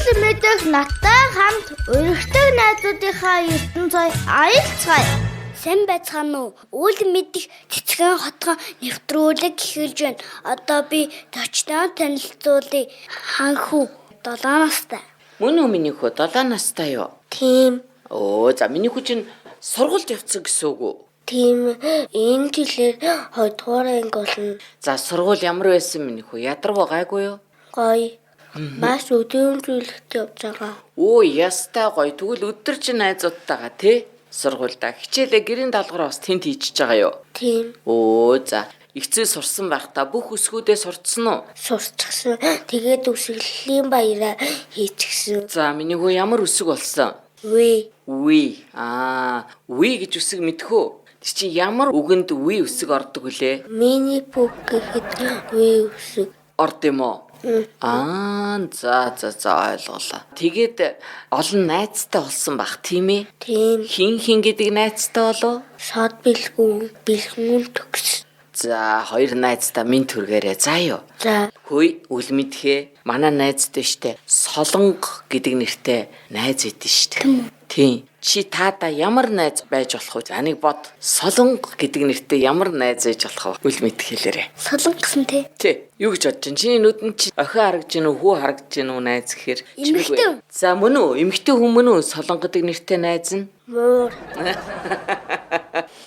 Уулын мэдэх наттай хамт өргөдөг найзуудынхаа ертөнцөй аялцгаая. Сайн байцгаана уу? Уулын мэдих цэцгэн хотгоо нэвтрүүлэг эхэлж байна. Одоо би точноо танилцуулъя. Ханхүү 7 настай. Мөн үү миний хүү 7 настай юу? Тийм. За миний хүү чинь сургуульд явцсан гэсэн үг үү? Тийм. Энэ жилээр 2 дугаар анги болно. За сургууль ямар байсан миний хүү? Ядаргаа гайгүй юу? Гоё. Маш өдөөнжүүлэлт явж байгаа. Ястай гоё. Тэгвэл өдөр чинь найзуудтайгаа тий? Сургуульдаа хичээлээ гэрийн даалгавраа бас тэнд хийчихэж байгаа юу? Тийм. За ихцээ сурсан байх та бүх өсгүүдээ сурцсан уу? Сурчсан. Тэгээд үсгэллийн баяраа хийчихсэн. За миний хүү ямар өсөг болсон? Вэ. Үе гэж үсэг мэдхүү. Тэг чи ямар үгэнд үе үсэг ордог вүлээ? Миний бүх гэхэд вэ үсэг. Орд юм уу? За ойлголоо. Тэгээд олон найзтай болсон бах тийм ээ? Тийм. Хин гэдэг найзтай болов? Шод бэлгүүн төгс. За хоёр найзтай минь түргээрээ заа юу? За. Хөөе үл мэдхээ. Манай найзтай штэ. Солонго гэдэг нэртэй найз байдэн штэ. Тийм. Чи таада ямар найз байж болох вэ? За нэг бод. Солонго гэдэг нэртэй ямар найз байж болох вэ? Үл мэдхээлээрээ. Солонго гэсэн тий. Тий. Юу гэж бодож чинь? Чиний нүдэнд чи охин харагдж гин үү, хүү харагдж гин үү найз гэхээр эмэгтэй. За мөн үү? Эмэгтэй хүн мөн үү? Солонго гэдэг нэртэй найз нь? Муур.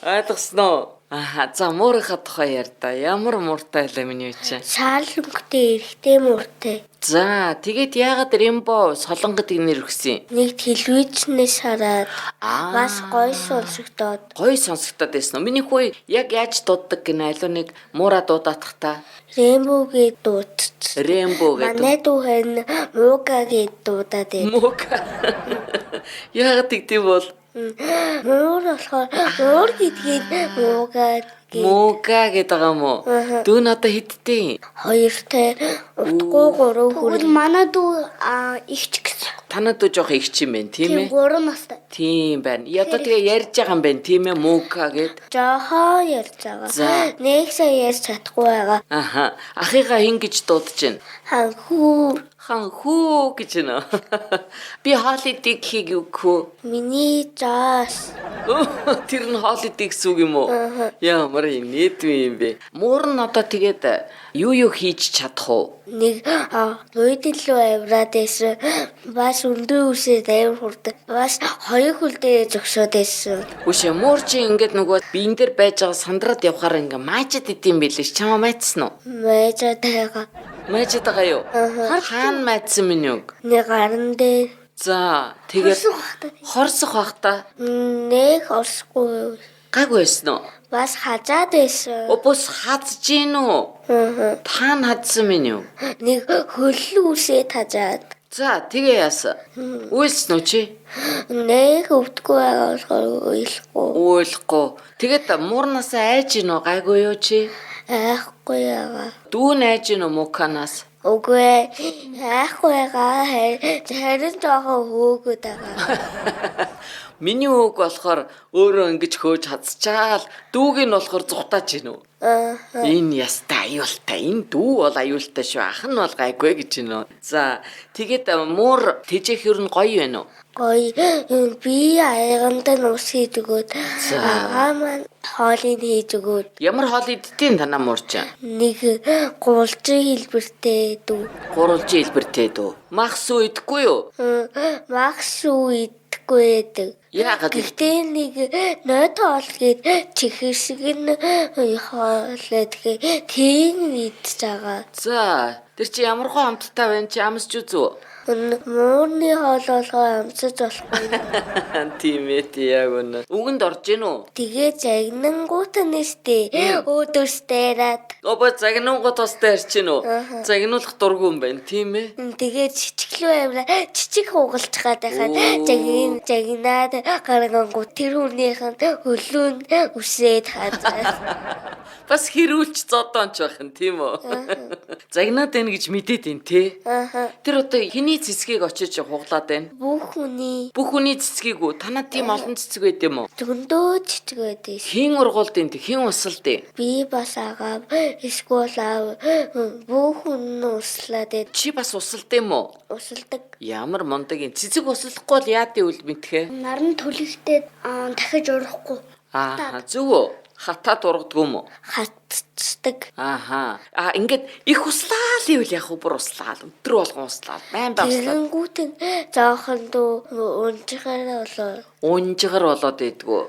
Ойлгосноо? За муурынхаа тухай яар да. Ямар мууртай байлаа миний үчи. Шаалмгтэй эрэгтэй мууртай. За тэгээд яагаад Рембо Солонго гэдэг нэр өгсөн юм? Нэг телевизнээс хараад бас гоё сонсогдоод. Гоё сонсогдоод байсан уу? Миний хүү яг яаж дууддаг гэнэ алуу нэг муура дуудаадах та. Рембогээ дуудц. Рембо гэдэг. Манай дүүхэн муугагээ дуудаад байв. Мууга. Яагаад тэгдэв бол? Муур болохоор муур гэдгийг муугаад. Мууга гэдэг юм уу? Дүү надад хидтэй. 2-тай утгуу 3 хүрэл. Манай дүү ихч гэсэн. Танад дүү жоох ихч юм байна тийм ээ? 3 настай. Тийм байна. Одоо тэгээ ярьж байгаа юм байна тийм ээ? Мууга гэд. Жохоо ярьж байгаа. Нэг сая ярьж чадахгүй байгаа. Ахыгаа хин гэж дуудаж байна. Ханхүү гэж нэ. Би холидиг хийг өгөх. Миний жаас. Тэр нь холидиг гэсэн үг юм уу? Ямар инээдгүй юм бэ? Муур нь одоо тэгээд юу хийж чадах уу? Нэг уйдлуу авраад байсан. Бас өндөр үсээд авир хурдаг. Бас хоёр хөлдөө зогсоод байсан. Үгүй муур чи ингээд нөгөө биен дээр байж байгаа сандраад явахаар ингээ маачад идэм билээ. Чамаа майцсан уу? Майжаад байгаа. Майчад байгаа юу? Хаана майцсан минь үг? Нэг гарын дээр. За тэгээд хорсох бах та. Нэг орсгүй. Гайгүй байсан уу? Бас хажаад байсан. Бус хазж гин үү? Таана хадсан минь юу? Нэг хөллөө үсээд хажаад. За тэгээ яасан? Үйлсэн үү чи? Нэг өвдгөө байгаа ойлгохгүй. Ойлгохгүй. Тэгээд муурнасаа айж гин үү? Гайгүй юу чи? Айхгүй яага. Дүү найж гин үү муканаас? Үгүй айхгүйгаа харин жоохон хөөгöd байгаа. Миний үг болохоор өөрөө ингэж хөөж хадцчаал дүүг нь болохоор зүхтааж гин үү? Энэ ястай аюултай. Энэ дүү бол аюултай шүү. Ах нь бол гайгүй гэж гинэ. За тэгээд муур тэжээх юу н гоё байна уу? Гоё. Би аяганда нус хийж өгөөд агаа маань хоолыг хийж өгөөд. Ямар хоол идтiin танаа муурч? Нэг гурвалжин хэлбэртэй дүү. Гурвалжин хэлбэртэй дүү. Махс үйдэхгүй юу? Махс үйдэхгүй байдаг. Яагаад? Гэхдээ нэг ноёд хоол гээд чихэрсэг нь хоолой тийм идэж байгаа. За тэр чи ямар гоо амттай байна чи амсч үзв? Муурны хоол болгоо амсаж болохгүй. Тийм ээ яг үнэ. Үгэнд орж гин үү? Тэгээ загнангуут нэстэй өөдөрстээрад. Загнангуут тустай ирж гин үү? Загнуулах дургүй юм байна тийм ээ? Тэгээ чичглүү авира чичиг хугалж хаад байхад загнаад гаргангуу тэр хүнийхэн хөлөө үсээд хазаа. Бас хэрүүлч зодоонч байх нь тийм үү? Загнаад байна гэж мэдээд байна те. Тэр одоо хиний цэцгийг очиж хуглаад байна. Бүх Бүх хүний цэцгийг үү? Танад тийм олон цэцэг байд юм уу? зөндөө чичг байдээ. Хин ургуулдیں۔ Хин усалдیں۔ Би бас агаа эсвэл аав бүх хүн услаад Чи бас усалд юм уу? усалдаг. Ямар мундаг юм. Цэцэг услахгүй бол яадын үл мэдхэ? Наран түлхтэй дахиж урахгүй Зүг үү? Хатаад ургадаг юм уу? хатцдаг. Ингээд их услаа л ивэл яг бүр услаа. Өдөр болгон услаа. Байн бай услаа. Тэгэнгүүтэн заахан дөө унжихаараа болоо. Унжгаар болоод байдгүй.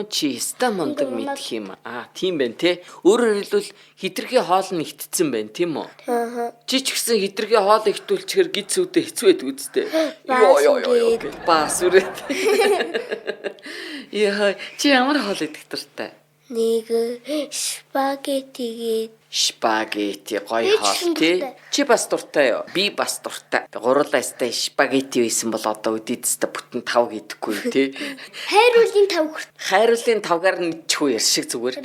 Чи ста мундаг мэдх юм. Тийм байна те. Өөрөөр хэлбэл хитрхи хоол нь ихтцэн байна тийм үү? Чи ч гэсэн хитрхи хоол ихтүүлчихэр гид зүудэ хэцүү байдаг үсттэй. Ёо. Бас үрээд. Яа, чи ямар хоол идэх дуртай? Нэг спагеттигээд Спагетти гоё хоол тий. Чи бас дуртай юу? Би бас дуртай. Гурлаастай спагетти байсан бол одоо үдээдстэй бүтэн 5 гэдэхгүй тий. хайруулын тавхар. Хайруулын 5-аар нэтчихгүй яар шиг зүгээр.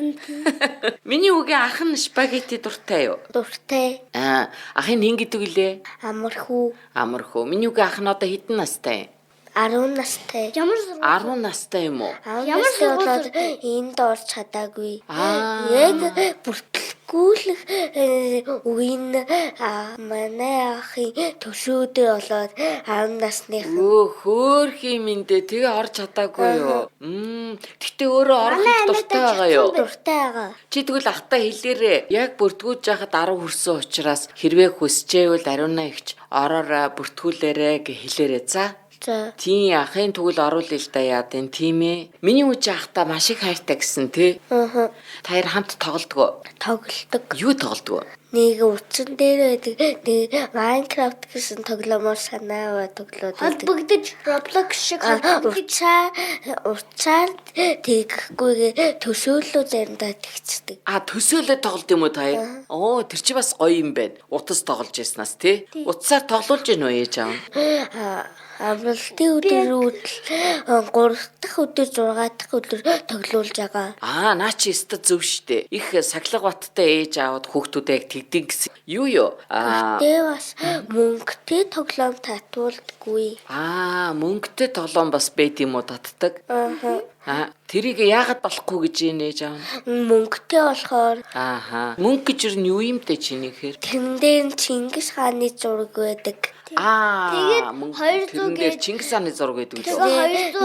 Миний үгийн ах нь спагетти дуртай юу? Дуртай. Ахын хин гэдэг үлээ? Амархуу. Миний үгийн ах нь одоо хэдэн настай? 10 настай. 10 настай юм уу? Ямар болоод энд орж чадаагүй. Яг бүртгэлгүүлэх үеийн манай ахын төшөөдөө болоод 10 насных. Хөөхий миндээ тэгээ орж чадаагүй юу? Гэтэ өөрөө орох дуртай байгаа юу? Дуртай байгаа. Чи тэгвэл ахтай хэлээрээ яг бүртгүүлж яхад 10 хүрсэн учраас хэрвээ хүсчээвэл ариунаа ихч ороороо бүртгүүлээрэ гэж хэлээрээ за. Тийм ахын тэгвэл оруулъя л да яа den тийм ээ. Миний үуч ахта маш их хайртай гэсэн тий. Таяр хамт тоглодгоо. Тоглодог. Юу тоглодгоо? Нэг утсан дээр байдаг. Нэг Minecraft гэсэн тоглоомоор санаа тоглоод байдаг. Холбогдож Roblox шиг уцаар тэгэхгүйгээ төсөөлөө заримдаа тэгцдэг. Төсөөлөө тоглолт юм уу таяр? Тэр чи бас гоё юм байна. Утас тоглож яснаас тий. Утсаар тоглуулж гин үү ээж аав? Амралтын өдрүүд 3 дахь өдөр 6 дахь өдөр тоглуулж байгаа. Наа чи өстө зөв штэ. Их сахилга баттай ээж аваад хүүхдүүдээ яг тэгдэг гэсэн. Юу? Тэгээ бас мөнгөтэй тоглоом татуулдаггүй. Мөнгөтэй тоглоом бас байд юм уу татдаг? Тэрийг яагаад болохгүй гэж ийнэж аав? Мөнгөтэй болохоор. Мөнгө гэж юу юм те чиний хэр? Тэрэн дээр Чингис хааны зураг байдаг. Тэгээд 200 гээд Чингис хааны зураг байдаг үү? Тэгээд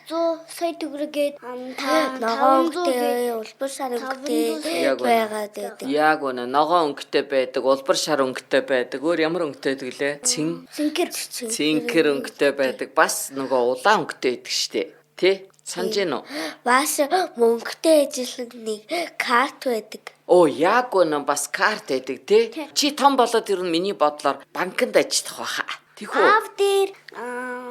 200 сая төгрөгээд 500 улбар шар өнгөтэй байгаад байдаг. Яг үнэ ногоон өнгөтэй байдаг, улбар шар өнгөтэй байдаг. Өөр ямар өнгөтэй байдаг лээ? Цинкэр өнгөтэй байдаг. Бас нөгөө улаан өнгөтэй байдаг штэ. Тэ? Санаж гэнэ үү? Бас мөнгөтэй ажиллах нэг карт байдаг. Яг үнэ бас карт байдаг тий. Чи том болоод ирнэ миний бодлоор банкнд ажиллах байхаа. Тэхүү. Аав дээр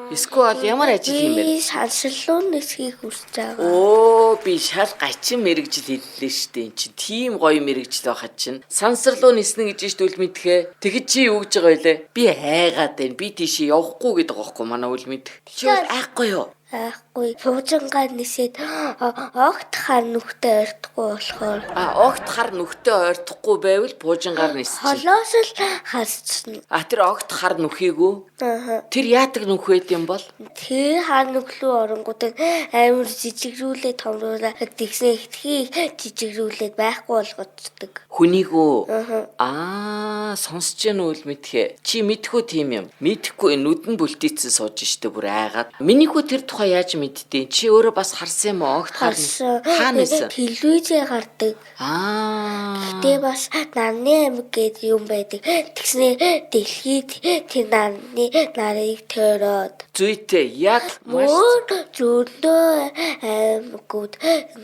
Эсвэл ямар ажил юм бэ? Би сансарлуун нисхийг хүсэж байгаа. Би шал гачин мэрэгжил хэллээ штэ. Эн чинь тийм гоё мэрэгжил байхад чинь. Сансарлуун ниснэ гэж штэ үл мэдхээ. Тэгэд чи юу гэж байгаа вэ? Би хайгаад байна. Би тийшээ явахгүй гэдэг байгаа хгүй манай үл мэд. Чи айхгүй юу? Айхгүй. Пуужингаар нисээд огт хар нүхтэй ойртохгүй болохоор. Огт хар нүхтэй ойртохгүй байвал пуужингаар нисчих. Холоос л харцна. Тэр огт хар нүхийгүү? Тэр яадаг нүх байд юм бол? Тэр хар нүхлүү оронгууд амар жижигрүүлээ томруулаад тэгсэн ихтхий жижигрүүлээд байхгүй болгоцдог. Хүнийгөө? Сонсож гэнэ үл мэдхээ. Чи мэдхүү тийм юм. Мэдхгүй нүдэн бүлтийцэн сууж штэ бүр айгаад. Минийхүү тэр тухай яаж мэдтээ? Чи өөрөө бас харсан юм уу? Огт харна. Хаанаас? Телевизээр гардаг. Гэтэ бас нарны аймаг гэдэг юм байдаг. Тэгснэ дэлхийд тэр нарыг төрөөд. Зүйтэй яг маш зөндөө аймагуд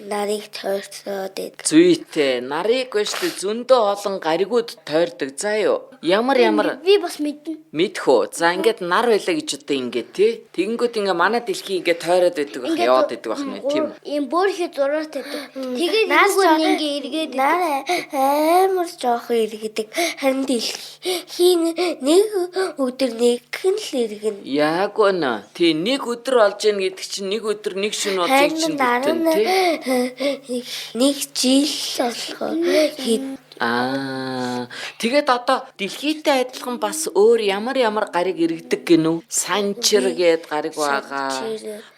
нарыг тойрсоод байдаг. Зүйтэй нарыг биш зөндөө олон гаригууд тойрдог. За юу? Ямар би бас мэднэ. Мэдхүү. За ингээд нар байлаа гэж одоо ингээд тий. Тэгэнгүүт ингээ манай дэлхий ингээ тойроод байдаг байх, яваад байдаг байх нэ, тийм үү? Ийм бөөрхий зураатай байдаг. Тэгээд нөгөө ингээ эргээд Наа амар жоох иргэдэг. Харин дэлхийн нэг өдөр нэгэн л иргэн. Яг үнэ. Тий, нэг өдөр олж ийн гэдэг чинь нэг өдөр нэг шөнө олж чинь бүтэн тий. Нэг жил болох тэгээд одоо дэлхийтэй адилхан бас өөр ямар гариг иргэдэг гинүү? Санчир гээд гариг байгаа.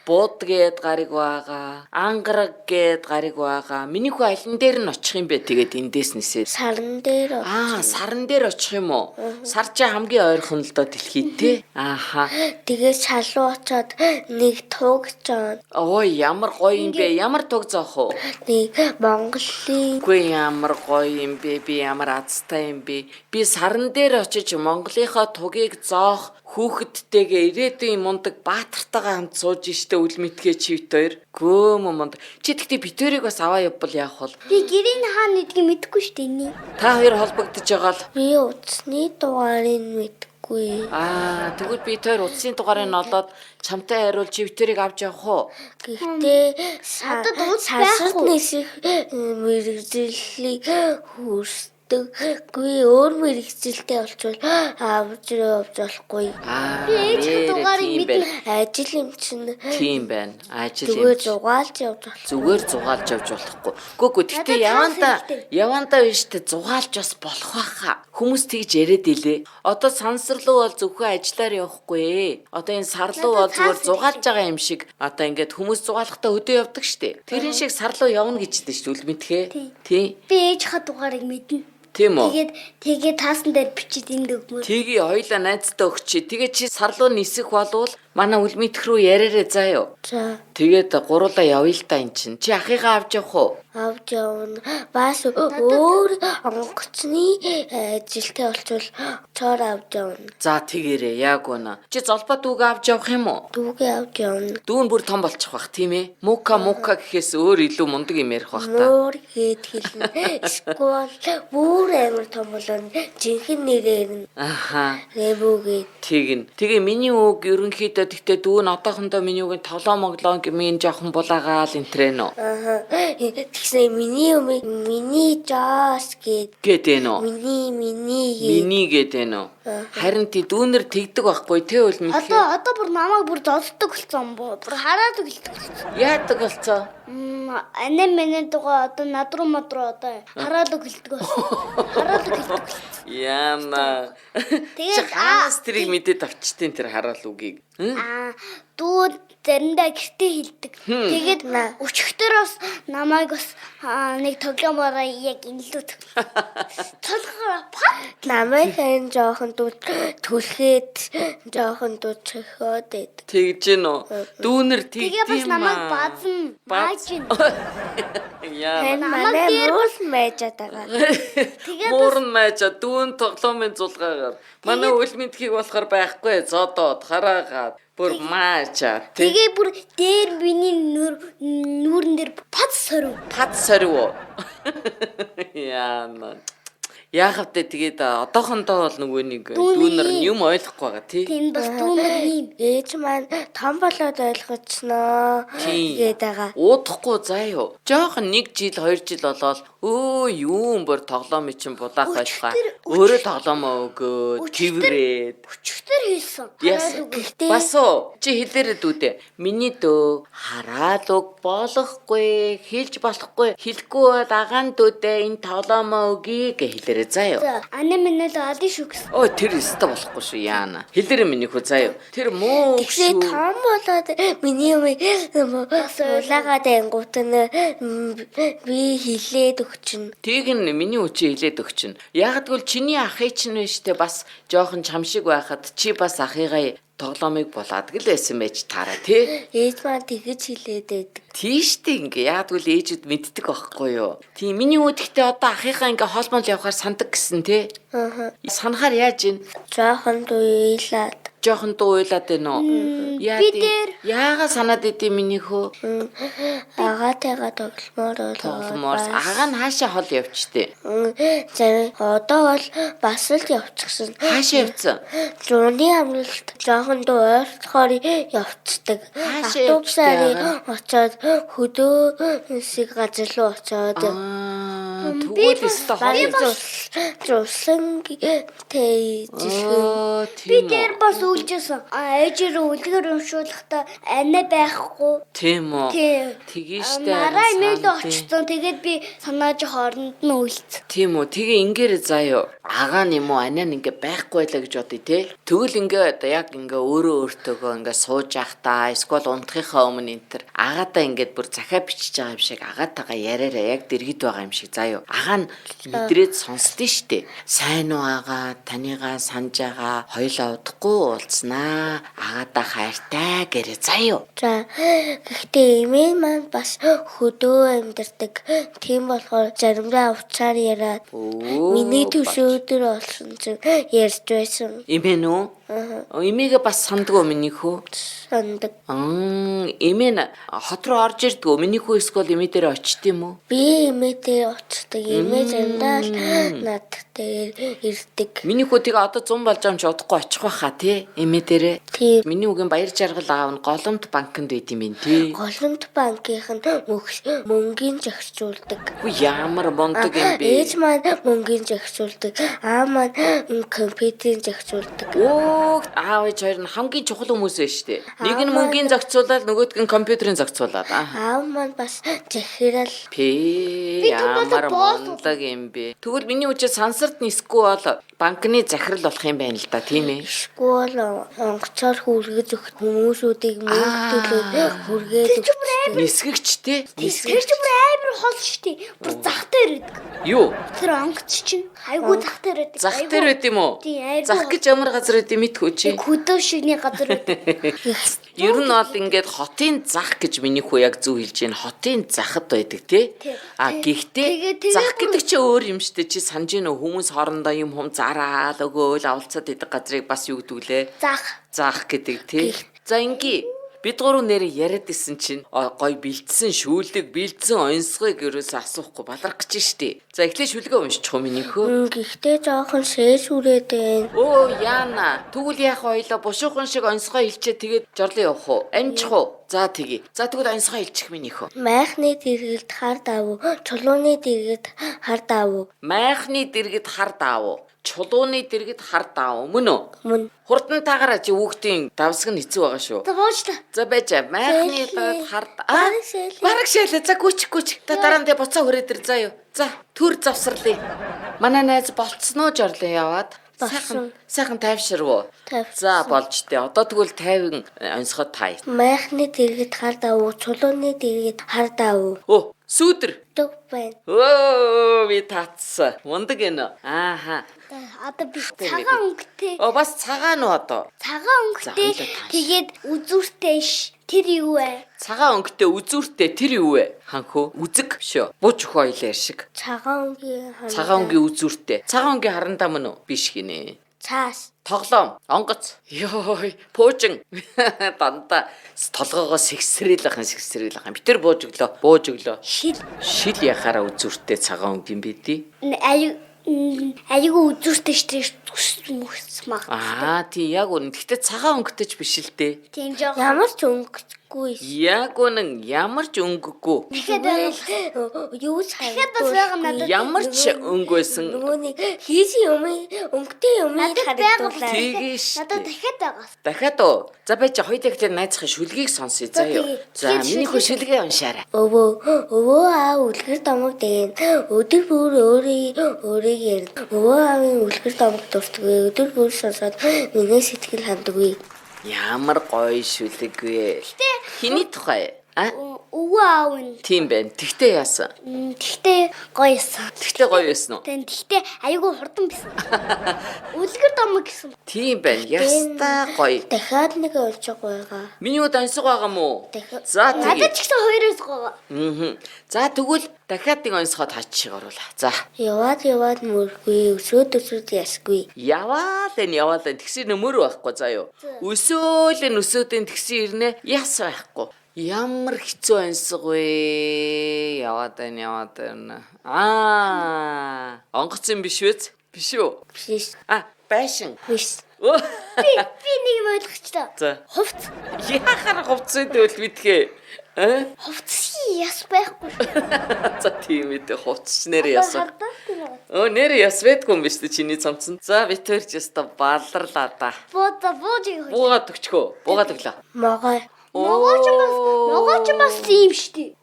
Бууд гээд гариг байгаа. Ангараг гээд гариг байгаа. Миний хүү алин дээр нь очих юм бэ? Тэгээд эндээс нисээд. сарн дээр Сарн дээр очих юм уу? Сар чи хамгийн ойрхон л доо дэлхийд тий. Ааха. тэгээд шалуу очоод нэг туг жоо. Ой, ямар гоё юм бэ? Ямар туг зоох уу? Нэг Монголын Үгүй ямар гоё юм бэ? Би ямар азтай юм бэ? Би сарн дээр очиж Монголынхоо тугийг зоох хүүхэдтэйгээ ирээдүйн мундаг баатартайгаа хамт сууж штэ үлмэтгээ чивт хоёр. Гөөм мундаг. Чи тэгтээ битүүрийг бас аваа явбал яах вэ? би гэрийн хаана гэдгийг мэдэхгүй шүү дээ. Та хоёр холбогдож байгаа л. би утасны дугаарыг мэдгүй. Тэгвэл би тэр утсын дугаарыг олоод чамтай хариулж битүүрийг авч явах уу? Гэхдээ Надад ус сасад байхгүй. нисэх мэрэгжлийг хүрсдэггүй өөр мэрэгжлтэй болчвол авч явж болохгүй. Би ээжийн дугаарыг мэднэ. Ажил юм чинь Тийм байна. Ажил зүгээр юм. зугаалж явж болох. Зүгээр зугаалж явж болохгүй. Гүгүү тэгтээ явандаа биш тэ зугаалж бас болох байхаа. Хүмүүс тэгж яриад илээ. Одоо сансарлуу бол зөвхөн ажиллаар явахгүй. Одоо энэ сарлуу бол зүгээр зугаалж байгаа юм шиг. Одоо ингээд хүмүүс зугаалахтаа өдөө явдаг штэ. Тэрэн шиг сарлуу явна гэж дээ штэ үлмэтхээ. Тий. Би ээжийнхаа дугаарыг мэднэ. Тийм үү? Тэгээд таасан дээр бичиж энд өгмөр. Тгий хоёлаа найзтай өгчээ. Тэгээ чи сарлуу нисэх болвол манай үлмэтх рүү яриараа заа юу. За Тэгээд гуруулаа явъя л та эн чин. Чи ахыгаа авч явах уу? авч явна. Бас өөр онгоцны ажилтай болчвол цоор авч явна. За тэгээрээ яг үнэ. Чи золбоо дүүгээ авч явах юм уу? Дүүгээ авч явна. Дүүн бүр том болчих бах тийм ээ. Мука гэхээс өөр илүү мундаг юм ярих бах та. Мөр гээд хэлнэ. Эсвэл бүр амар том болон жинхэнэ нэрээр нь Аха. рэбүүгээд Тэгнь. Тэгээ миний үг ерөнхийдөө тэгтээ дүүн одоохондоо миний үгийн толоо моглоо гэмийн жоохон булаагаал энтрэн үү. тэгсэн миний жаас Гэдэг нөө. миний Гэдэг нөө. Харин тий дүүнэр тэгдэг байхгүй тий үл мэд. Одоо бүр намайг бүр зодддаг болсон боо. Бүр хараад өглөдөг болсон. Яадаг болцоо. Анаа дугаа одоо над руу одоо хараад өглөдөг болсон. Яна. Тэгээд хаас тэрийг мэдээд авчтیں۔ Тэр хараал үгийг. дүү заримдаа гэртээ хэлдэг. Тэгээд өчигдөр бас намайг бас нэг тоглоомороо яг инлүүд. Толгоор пат намайг хэн жоохон түлхээд жоохон дуучиход байд. Тэгж гин үү? Дүүнэр тэгдэм. тэгээ бас намайг баазна. Маажин. Яа. Манай муул мэйжаад байгаа. Муурн мэйжа дүүн тоглоомын зулгаагаар. Манай үлмэнтхийг болохоор байхгүй зодоод хараагаад бүр маача. Тэгээ бүр дээр миний нүүрэн дээр пад сорив. Пад сорив. Яа. Яахав тэ тэгээд одоохондоо бол нөгөө нэг дүүнэр юм ойлгохгүй байгаа тий. Тийм бас дүүнэр юм. Ээж маань том болоод ойлгоцноо гээд байгаа. Уудахгүй заа юу. Жохон 1 жил 2 жил болоод юун бүр тоглоомын чинь булаах байлгаа. Өөрөө тоглоомоо өгөөд тврээд Өчигдөр хийсэн. Бас чи хэлээрээ дүүдээ. Миний дөө хараад уг болохгүй, хэлж болохгүй. Хэлэхгүй бол агаан дүүдээ энэ тоглоомоо өгье гэж хэлээрээ заа юу. Анаа минь л аль шүү гэсэн. Тэр өстө болохгүй шүү яана. Хэлээрээ миний хөө заа юу. Тэр муу Тэгээ том болоод миний юм улагаад ангуут нь би хилээд өгчин. Тийг нь миний үчи хилээд өгчин. Яг тэгвэл чиний ахыг чинь нэштэй бас жоохон чамшиг байхад чи бас ахыгаа тоглоомыг булаадаг л байсан байж таараа тий. Ээж маань тэгэж хилээд байдаг. Тийштэй ингээ яг л ээжүүд мэддэг байхгүй юу. Тийм миний үүдхтэй одоо ахыхаа ингээ хоолмол явахаар сандаг гэсэн тий. Санахаар яаж ийн? Жоохон дуйлаад. жоохон дуулаад байна уу? Яага санаад идэв минийх үү? Агаатэйгаа тогломоор Тогломоор агаа нь хаашаа хол явчтэй. зарим одоо бол бас л явчихсан. Хаашаа явцсан? Зууны амралт жоохон ойртохоор явцдаг. Автобусаар очоод хөдөөсөг газар руу очоод Тэгвэл өстө зурсан тейж Би дээр бас үлжсэн. Ээжээрээ үлгэр уншуулахдаа анаа байхгүй. тийм үү. Тийм. Тгий штэ. Мараа имэйл очсон. Тэгээд би санааж хооронд нь үйлц. Тийм үү. Тэгээ ингээр заяа. Агаа нь юм уу анаа нь ингээ байхгүй байлаа гэж бодъё те. Тэгвэл ингээ яг ингээ өөрөө өөртөөгөө ингээ сууж явахдаа эсвэл унтахынхаа өмнө энтер агаадаа ингээд бүр захаа бичиж байгаа юм шиг агаатайгаа яриараа яг дэргэд байгаа юм шиг заяа. Агаа нь мэдрээд сонсдөө штэ. Сайн уу агаа танийгаа санаж байгаа хоёлаа удахгүй уулзнаа. Агаадаа хайртай гэрээ заяа. За гэхдээ эмээ маань бас хөдөө амьдардаг. Тийм болохоор заримдаа уцаар яриад миний төсөө өдөр болсон чинь ярьж байсан. Имэн үү? Имэгээ бас сандгүй минийхүү. Сандаг. Имэн хот руу орж ирдгүү. Минийхүү эсвэл имээ дээр очт юм уу? Би эмээтэй очдог. Эмээ заримдаа л над дээр ирдэг. Минийхүү тэгээ одоо 100 болж байгаа юм чи удахгүй очих байхаа тий имээ дээрээ. Тийм. Миний үгийн баяр жаргал аав нь голомт банкнд байд юм бэ тий. Голомт банкийнх нь мөнгөний зохицуулдаг. Ямар мундаг юм бэ? Ээж маань мөнгөний зохицуулдаг. Аа маань компьютерийн зохицуулдаг. Аав ээж хоёр нь хамгийн чухал хүмүүс байна шүү дээ. Нэг нь мөнгөний зохицуулаад нөгөөдг нь компьютерийн зохицуулаад. Аав маань бас захирал. Ямар мундаг юм бэ? Тэгвэл миний үчир сансарт нисэхгүй бол банкны захирал болох юм байна л да тийм ээ. Эсвэл онгоцоор хүргэж өгөх хүмүүсүүдийг мөнгөлөд хүргээд нисгэгч те. Нисгэгч бүр амар хол штий. Бүр зах дээр идэг. Юу? Тэр онгоц чинь айгуу зах дээр идэг. Зах дээр байд юм уу? Зах гэж ямар газар байд мэдгүй чи. Хөдөө шигний газар идэг. Ер нь бол ингээд хотын зах гэж миний хүү яг зөв хэлж байна. Хотын захад байдаг тий. Гэхдээ зах гэдэг чи өөр юм штэ. Чи санаж гэнэ хүмүүс хоорондоо юм зараал өгөөл авалцаад идэг газрыг бас юу гэдэг лээ? Зах гэдэг тий. За инги бид гурав нэр яриад исэн чинь гой бэлдсэн шүүлэг бэлдсэн онцгойг ерөөсө асуухгүй баларх гэж штэ. За эхлээ шүлгээ уншчих уу миний хөө. Гэхдээ жоохон шээшүрээд байна. Яана. Тэгвэл яах хоёлоо бушуухан шиг онцгой хэлчээ тэгээд жорлон явах уу? Амжих уу? За тэгье. За тэгвэл онцгой хэлчих миний хөө. Майхны дэргэлд хар давуу, чулууны дэргэлд хар давуу. Майхны дэргэд хар давуу. Чулууны дэргэд хар давуу. Мөн үү? Мөн. Хурдантайгаараа чи хүүхдийн давсаг нь хэцүү байгаа шүү. За боочтой. За байж майхны дэргэд хар Бараг шээлээ. За гүч. Та дараа нь тэ буцаа хүрээд ир заа юу. За төр завсарлаа. Манай найз болцсноо жорлоо яваад. Сайхан тайвширвуу. За болж тээ. Одоо тэгвэл 50 онцгой тай. Майхны дэргэд хар давуу, чулууны дэргэд хар давуу. Сүүдэр. Төв байна. Би татсан. Мундаг гэнэ. Ааха. Одоо би цагаан өнгөтэй. Бас цагаан уу одоо? Цагаан өнгөтэй. Тэгээд үзүүртэй ш. Тэр юу вэ? Цагаан өнгөтэй үзүүртэй тэр юу вэ? Ханхөө үзэг шүү. Бууч өх ойлоо шиг. Цагаан өнгийн Цагаан өнгийн үзүүртэй. Цагаан өнгийн харандаа мөн үү? Биш гинэ. цаас. Тоглоом, онгоц. Йой, пуужин. Дандаа толгоогоо сэгсрээл ахын. Битэр бууж өглөө. Шил яхаараа үзүүртэй цагаан өнгийн бидий. Аюу үзүүртэй штэ мөс мах. Тий яг үнэ. Гэхдээ цагаан өнгөтэй ч биш л дээ. Тийм жоо. Ямар ч өнгөгүй. Яг үнэн ямар ч өнгөгүй. Тэгэхээр юу дахиад бас байгаа надад. Ямар ч өнгө байсан. Нөгөөний хийсэн юм өнгөтэй юм харагдуулаа. Тийш. Надад дахиад байгаа. Дахиад уу. За байж хоёулаа тэр найзахын шүлгийг сонсъё заа юу. За миний хөө шүлгээ уншаарай. Өвөө аа үлгэр домог дээн. Өдөр бүр өөрийг ярина. Өвөө аавын үлгэр домог дуртгүй. Өдөр бүр сонсоод миний сэтгэл хандаггүй. Ямар гоё шүлэг вэ. Хиний тухай? өвөө аав нь. Тийм байна. Тэгтээ яасан? Тэгтээ гоё юмсан. Тэгтээ гоё байсан уу? Тэгтээ айгүй хурдан байсан. Үлгэр домог гэсэн. Тийм байна. Ястаа гоё. Дахиад нэг олж байгаа. Миний ud ансаг байгаа мó? За Надад тэгээ. ч гэсэн хоёроос гоо. За тэгвэл дахиад нэг онцгой таачих оруулаа. За. Яваад мөргүй, өсөөд ясгүй. Яваал тэгсэр нөмөр байхгүй заа юу. Өсөөлэн тэгсэн ирнэ яс байхгүй. Ямар хэцүү ансаг вэ? Яваад байна. Онгоцсон биш үү? Биш үү? Биш. Байшин. Биш. Би нэг юм ойлгочлаа. За. Хувц. Яхаар хувцсыг дэвэл мэдхээ. Хувц яс байхгүй. За тийм ээ хувцс нэр ясаа. Нэр яс байдгүй юм биш үү чиний цамцсан. За битэрч яста баларлаа да. Буугаад өгчхөө. Буугаад өглөө. Могооч бас юм штий.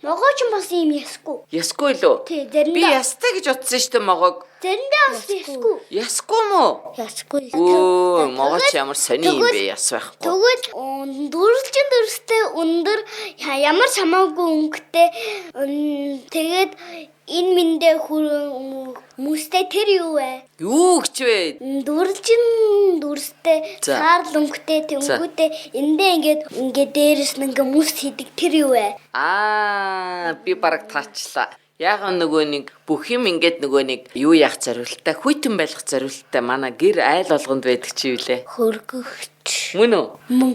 Могооч бас юм ясгүй. Ясгүй лөө. Тий, заримдаа. Би ястай гэж утсан штэ могоог. Заримдаа бас ясгүй. Ясгүй мó? Ясгүй. Могооч ямар сони юм бэ яс байхгүй. Тэгвэл дөрвөлжин өндөр ямар хамаагүй өнгөтэй тэгээд энэ мэндэ хүмүүстэй тэр юу вэ? Юу гэж вэ? Дөрвөлжин дүрстэй цаарл өнгөтэй тэнгүүтэй эндээ ингээд дээрээс нь ингээд мөс хийдэг тэр юу вэ? Би бараг таачлаа. Яг нөгөө нэг бүх юм ингээд нөгөө нэг юу яах зориултаа хүйтэн байлгах зориултаа манай гэр айл болгонд байдаг чи юу лээ? Хөргөгч. Мөн үү? Мөн.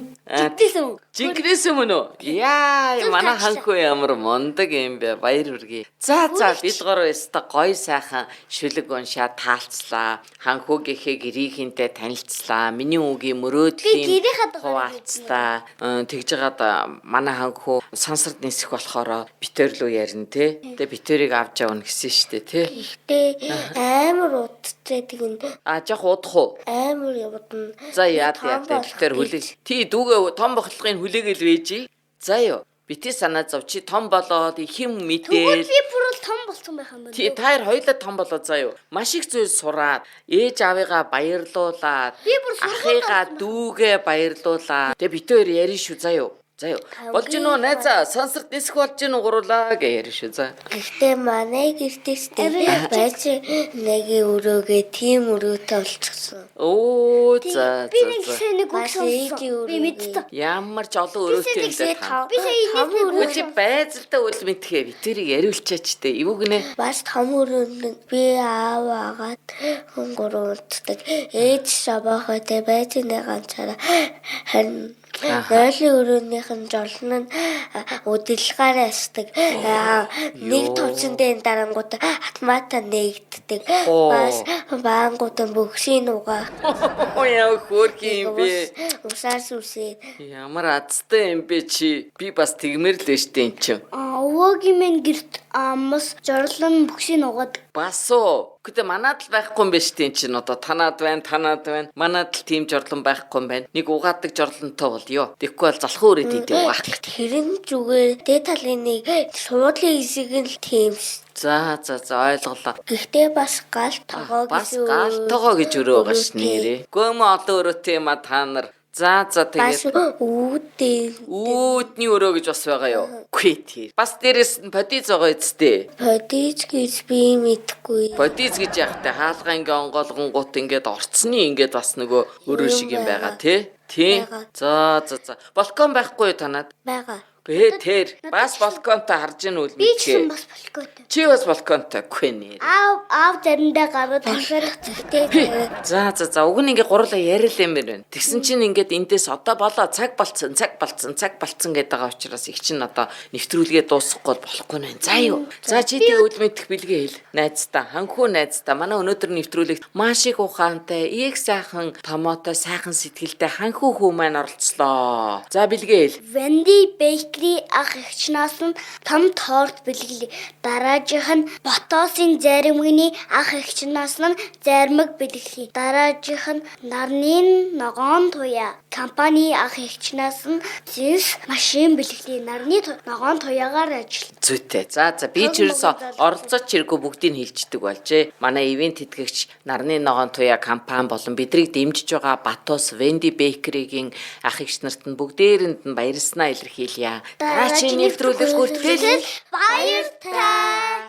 Жинкнээс мөн үү? Яа, манай ханхуу ямар мундаг юм бэ? Баяр хүргэе. За бидгоор өстө гоё сайхан шүлэг уншаа таалцлаа. Ханхуугийнхээ гэрийнхэнтэй танилцлаа. Миний үгийн мөрөөдлийн хуваалцлаа. Тэгж жагаад манай ханхуу сансарт нисэх болохоор битээр лөө ярина те. Тэгээ битээрийг авч явна гэсэн штэ те. Гэхдээ амар удтай тэгэн. Жоох удах уу? Амар явдана. За яа битээр хүлээл. Тий дүүгээ том бохлогын хүлээгээл вэжи. За ёо. Бити санаа зов чи том болоод их юм мэдээл. Би бүр том болсон байх юм байна. Тий таар хоёлаа том болоо заа ёо. Маш их зүйл сураад ээж аавыгаа баярлуулаад ахыгаа дүүгээ баярлуулаад. Тэгээ битээр ярина шүү заа ёо. За ёо. Болж гинөө найзаа сансарт нисэх болж гинөө гуруулаа гэж ярина шүү за. Гэхдээ манай гэртээстэй байж нэг өрөөгөө тийм өрөөтэй болчихсон. За. Би нэг нэг үг сонсон. Би мэдтээ. Ямар ч олон өрөөтэй юм даа. Би сая Үгүй байзалтай үл мэдхээ битэрийг яриулчаач те. Эвгүй нэ. Бас том өрөөнд би аав агаад хүн гурван унтдаг. Ээж шабахаа тэ байж нэг ганцаараа харин нойлын өрөөнийхэн жолн нь удилгаараа ястдаг. Нэг товчондын дарангууд автомата нэгддэг. Бас баангууд бөхсийн угаа. Яа хөөрх юм бэ? Усаар сүсээ. Ямар азтай юм бэ чи? Би бас тэгмэр л штэ эн чинь. Өвөөгийн минь гэрт амс жорлон бөхсийн угаад. Бас уу. Гэтэ манад л байхгүй юм биш тийм чинь одоо танаад байна. Манад л тийм жорлон байхгүй юм байна. Нэг угаадаг жорлонтой бол ёо. Тэгэхгүй бол залхуу өрөөд идэв угаах гэдэг. Хэрэн зүгээр дээд талын нэг суудлын хэсэг нь л тийм ш. За ойлголоо. Гэхдээ бас гал тогоо гэсэн. Бас гал тогоо гэж өрөө байгаа ш нэрээ. Гөөмө олон өрөөтэй юм а та нар. За тэгээд үүдний өрөө гэж бас байгаа юу? Үгүй тий. Бас дээрэс нь бодиз байгаа үсттэй. Бодиз гэж би мэдэхгүй. Бодиз гэж яахтай хаалгаа ингээ онгоолгонгууд ингээд орцны ингээд бас нөгөө өрөө шиг юм байгаа тий. За. Балкон байхгүй юу танад? Бага. Тэр бас балконтой харж ийн үл Би ч мэдээ. бас балконтой. Чи бас балконтой үгүй нэ. Аав заримдаа гараад ташаад Тэгтээ За уг нь ингээ гурлаа яриа л юм байна. Тэгсэн чинь ингээд эндээс одоо болоо цаг болцсон гэдэг байгаа учраас их чинь одоо нэвтрүүлгээ дуусгахгүй болохгүй нэ. За юу. За чи тэг үл мэдэх бэлгээ хэл. Найзтаа, ханхүү найзтаа манай өнөөдөр нэвтрүүлэгт маш их ухаантай, их сайхан томоотой, сайхан сэтгэлтэй ханхүү хүү маань оролцлоо. За бэлгээ хэл. Wendy Bakery ах эгчнээс нь том торт бэлгэлээ. Дараагийнх нь Ботосын заримгны ах эгчнээс нь заримг бэлгэлээ. Дараагийнх нь Нарны ногоон туяа компани ах эгчнээс нь зис машин бэлгэлээ. Нарны ногоон туяагаар ажил. Зүйтэй. За би ч ерөөсө оролцооч хэрэггүй бүгдийг хэлждэг болжээ. Манай ивент тэтгэгч Нарны ногоон туяа компани болон бидрийг дэмжиж байгаа Батус Wendy Bakery-гийн ах эгч нарт нь бүгдээрэнд нь баярлснаа илэрхийлье. Дараагийн нэвтрүүлэг хүртэл баяр таа.